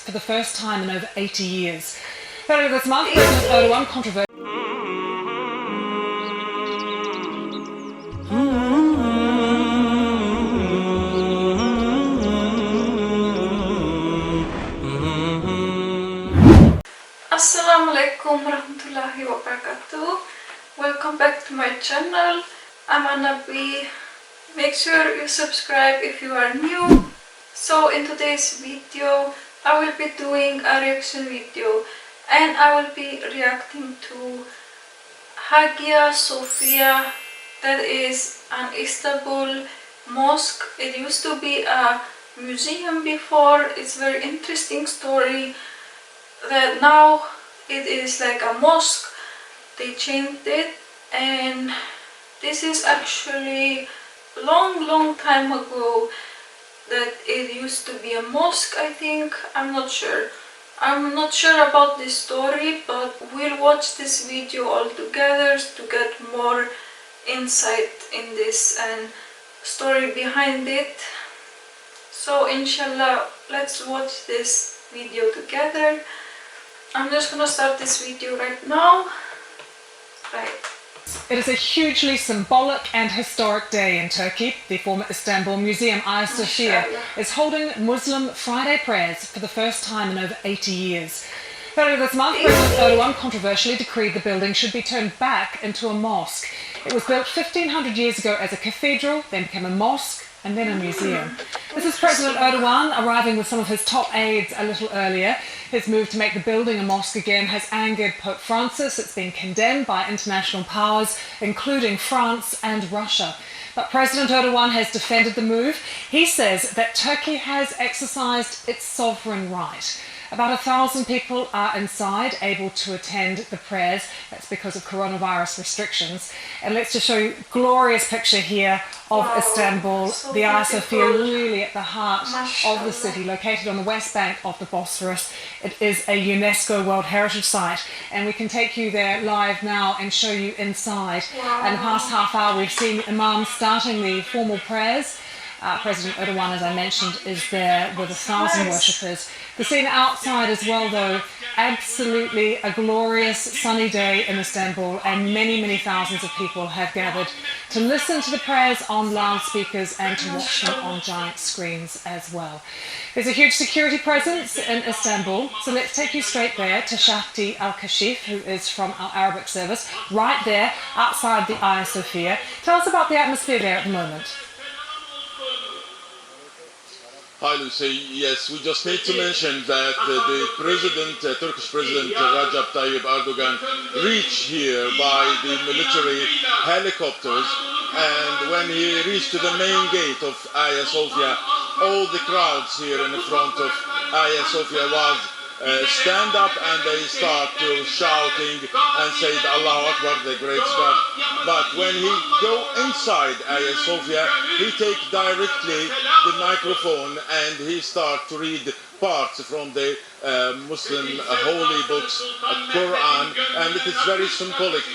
for the first time in over 80 years. Earlier this month, President Erdogan controversially Assalamualaikum warahmatullahi wabarakatuh. Welcome back to my channel. I'm Anabi. Make sure you subscribe if you are new. So in today's video I will be doing a reaction video and I will be reacting to Hagia Sophia, that is an Istanbul mosque. It used to be a museum before. It's a very interesting story that now it is like a mosque. They changed it, and this is actually long time ago that it used to be a mosque, I think. I'm not sure about this story, but we'll watch this video all together to get more insight in this and story behind it. So inshallah, let's watch this video together. I'm just gonna start this video right now. Right. It is a hugely symbolic and historic day in Turkey. The former Istanbul Museum, Hagia Sophia, is holding Muslim Friday prayers for the first time in over 80 years. Earlier this month, President Erdogan controversially decreed the building should be turned back into a mosque. It was built 1500 years ago as a cathedral, then became a mosque, and then a museum. This is President Erdogan arriving with some of his top aides a little earlier. His move to make the building a mosque again has angered Pope Francis. It's been condemned by international powers, including France and Russia. But President Erdogan has defended the move. He says that Turkey has exercised its sovereign right. About 1,000 people are inside, able to attend the prayers. That's because of coronavirus restrictions. And let's just show you a glorious picture here of Istanbul, so the Hagia Sophia, really at the heart of the city, located on the west bank of the Bosphorus. It is a Unesco World Heritage Site, and we can take you there live now and show you inside. In the past half hour, we've seen imams starting the formal prayers. President Erdogan, as I mentioned, is there with 1,000 worshippers. The scene outside as well, though, absolutely a glorious sunny day in Istanbul, and many thousands of people have gathered to listen to the prayers on loudspeakers and to watch them on giant screens as well. There's a huge security presence in Istanbul, so let's take you straight there to Shahti Al-Kashif, who is from our Arabic service, right there outside the Hagia Sophia. Tell us about the atmosphere there at the moment. Hi Lucy, yes, we just need to mention that the president, Turkish President Recep Tayyip Erdogan reached here by the military helicopters, and when he reached to the main gate of Hagia Sophia, all the crowds here in the front of Hagia Sophia was stand up, and they start to shouting and say Allahu Akbar, the great God. But when he go inside Hagia Sophia, he take directly the microphone and he start to read parts from the Muslim holy books, Quran, and it is very symbolic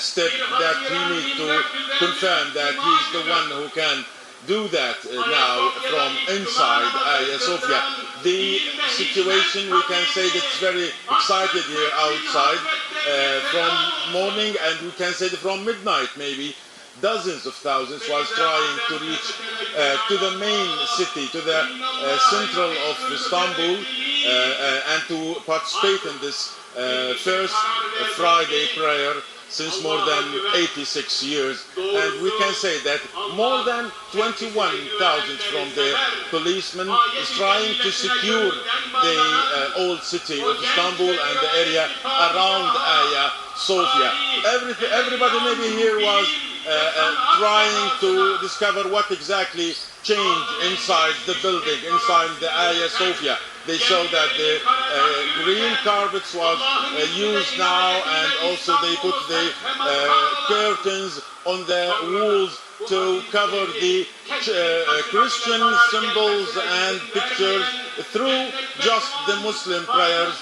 step that he needs to confirm that he's the one who can do that now from inside Hagia Sophia. The situation, we can say that it's very excited here outside from morning, and we can say that from midnight maybe dozens of thousands was trying to reach to the main city, to the central of Istanbul, and to participate in this first Friday prayer since more than 86 years. And we can say that more than 21,000 from the policemen is trying to secure the old city of Istanbul and the area around Hagia Sophia. Everybody maybe here was trying to discover what exactly changed inside the building, inside the Hagia Sophia. They saw that the green carpets was used now, and also they put the curtains on the walls to cover the Christian symbols and pictures through just the Muslim prayers,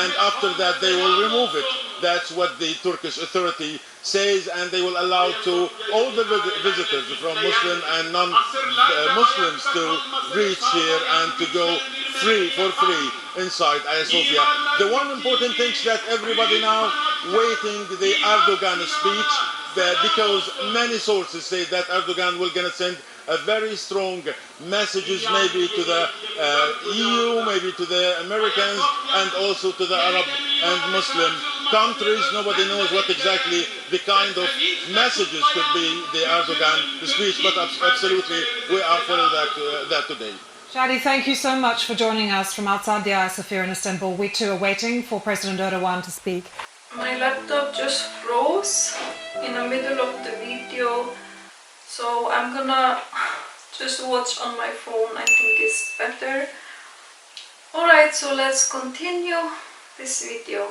and after that they will remove it. That's what the Turkish authority says, and they will allow to all the visitors from Muslim and non-Muslims to reach here and to go for free inside Hagia Sophia. The one important thing is that everybody now waiting the Erdogan speech, because many sources say that Erdogan will gonna send a very strong messages, maybe to the EU, maybe to the Americans, and also to the Arab and Muslim countries. Nobody knows what exactly the kind of messages could be the Erdogan speech, but absolutely we are following that today. Shadi, thank you so much for joining us from outside the Hagia Sophia in Istanbul. We too are waiting for President Erdogan to speak. My laptop just froze in the middle of the video, so I'm gonna just watch on my phone. I think it's better. Alright, so let's continue this video.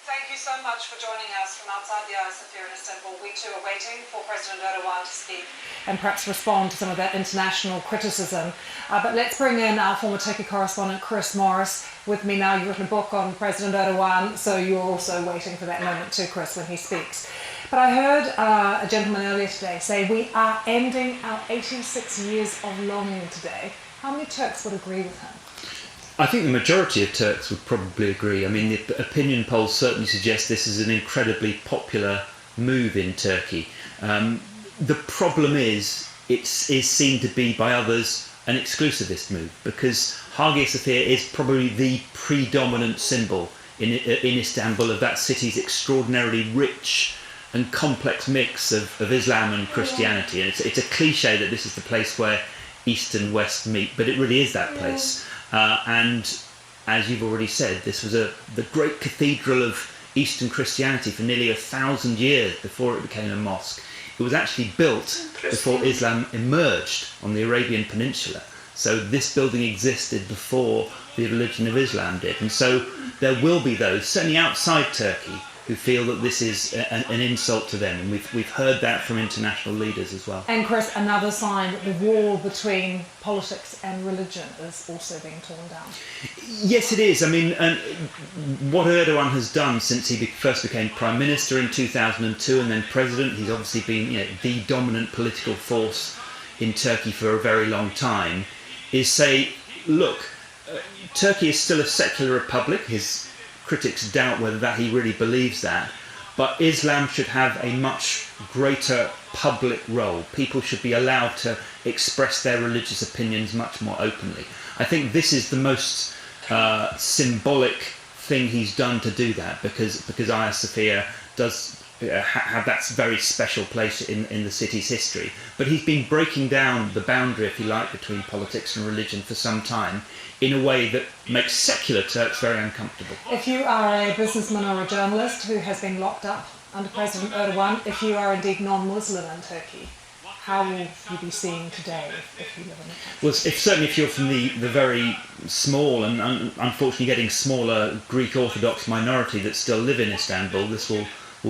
Thank you so much for joining us from outside the Hagia Sophia in Istanbul. We too are waiting for President Erdogan to speak and perhaps respond to some of that international criticism. But let's bring in our former Turkey correspondent Chris Morris with me now. You've written a book on President Erdogan, so you're also waiting for that moment too, Chris, when he speaks. But I heard a gentleman earlier today say we are ending our 86 years of longing today. How many Turks would agree with him? I think the majority of Turks would probably agree. I mean, the opinion polls certainly suggest this is an incredibly popular move in Turkey. The problem is it is seen to be by others an exclusivist move, because Hagia Sophia is probably the predominant symbol in Istanbul of that city's extraordinarily rich and complex mix of Islam and Christianity. And it's a cliche that this is the place where East and West meet, but it really is that place. And as you've already said, this was the great cathedral of Eastern Christianity for nearly 1,000 years before it became a mosque. It was actually built before Islam emerged on the Arabian Peninsula. So this building existed before the religion of Islam did. And so there will be those, certainly outside Turkey, who feel that this is an insult to them. And we've heard that from international leaders as well. And Chris, another sign that the wall between politics and religion is also being torn down. Yes, it is. I mean, what Erdogan has done since he first became Prime Minister in 2002 and then President, he's obviously been the dominant political force in Turkey for a very long time, is say, look, Turkey is still a secular republic. His critics doubt whether that he really believes that, but Islam should have a much greater public role. People should be allowed to express their religious opinions much more openly. I think this is the most symbolic thing he's done to do that, because Hagia Sophia does have that very special place in the city's history. But he's been breaking down the boundary, if you like, between politics and religion for some time in a way that makes secular Turks very uncomfortable. If you are a businessman or a journalist who has been locked up under President Erdogan, if you are indeed non-Muslim in Turkey, how will you be seen today if you live in it? Well, certainly if you're from the very small and unfortunately getting smaller Greek Orthodox minority that still live in Istanbul, this will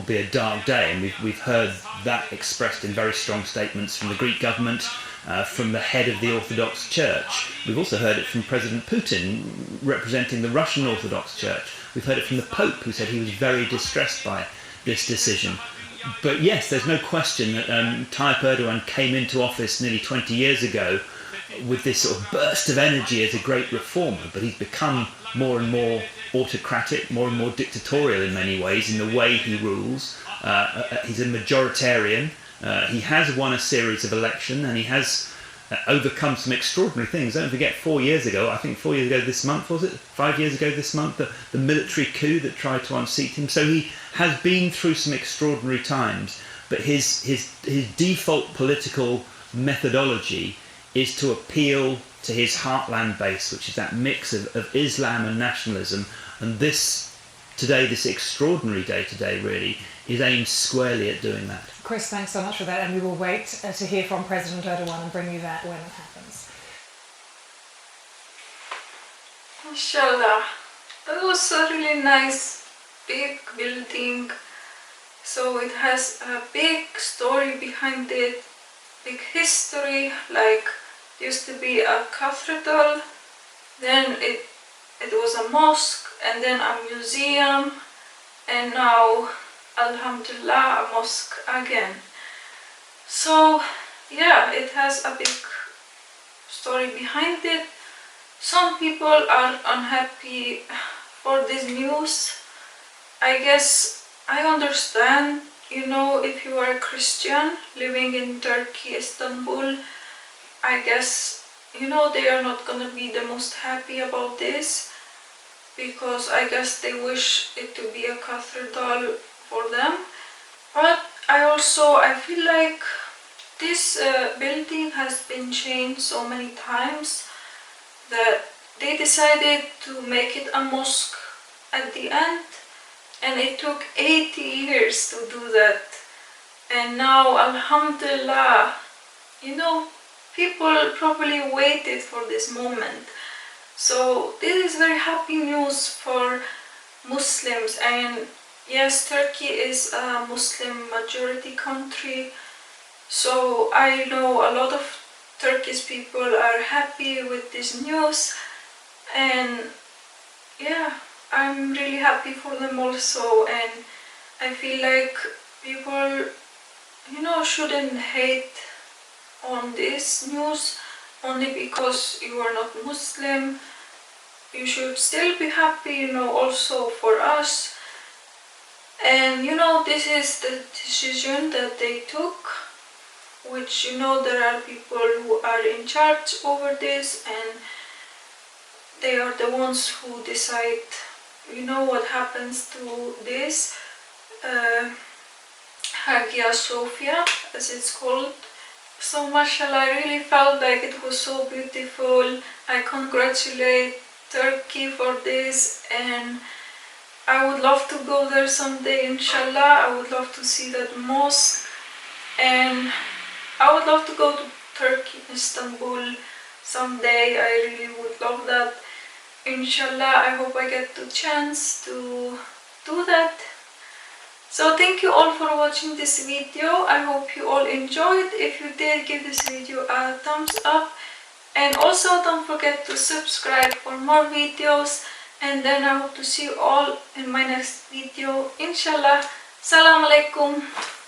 be a dark day, and we've heard that expressed in very strong statements from the Greek government, from the head of the Orthodox Church. We've also heard it from President Putin, representing the Russian Orthodox Church. We've heard it from the Pope, who said he was very distressed by this decision. But yes, there's no question that Tayyip Erdogan came into office nearly 20 years ago with this sort of burst of energy as a great reformer, but he's become more and more autocratic, more and more dictatorial in many ways in the way he rules. He's a majoritarian. He has won a series of elections, and he has overcome some extraordinary things. Don't forget, 4 years ago, I think 4 years ago this month, was it? 5 years ago this month, the military coup that tried to unseat him. So he has been through some extraordinary times, but his default political methodology is to appeal to his heartland base, which is that mix of Islam and nationalism. And this extraordinary day today really is aimed squarely at doing that. Chris, thanks so much for that, and we will wait to hear from President Erdogan and bring you that when it happens. Inshallah. That was a really nice big building. So it has a big story behind it, big history, like it used to be a cathedral, then it was a mosque, and then a museum, and now Alhamdulillah a mosque again. So yeah, it has a big story behind it. Some people are unhappy for this news. I guess I understand, you know, if you are a Christian living in Turkey, Istanbul, I guess, you know, they are not gonna be the most happy about this, because I guess they wish it to be a cathedral for them. But I feel like this building has been changed so many times that they decided to make it a mosque at the end, and it took 80 years to do that. And now, alhamdulillah, you know, people probably waited for this moment. So this is very happy news for Muslims. And yes, Turkey is a Muslim majority country, so I know a lot of Turkish people are happy with this news, and yeah, I'm really happy for them also. And I feel like people, you know, shouldn't hate on this news only because you are not Muslim. You should still be happy, you know, also for us. And you know, this is the decision that they took, which, you know, there are people who are in charge over this, and they are the ones who decide, you know, what happens to this Hagia Sophia, as it's called. So mashallah, I really felt like it was so beautiful. I congratulate Turkey for this, and I would love to go there someday, inshallah. I would love to see that mosque, and I would love to go to Turkey, Istanbul someday. I really would love that. Inshallah, I hope I get the chance to do that. So thank you all for watching this video. I hope you all enjoyed. If you did, give this video a thumbs up. And also don't forget to subscribe for more videos. And then I hope to see you all in my next video, inshallah. Assalamu alaikum.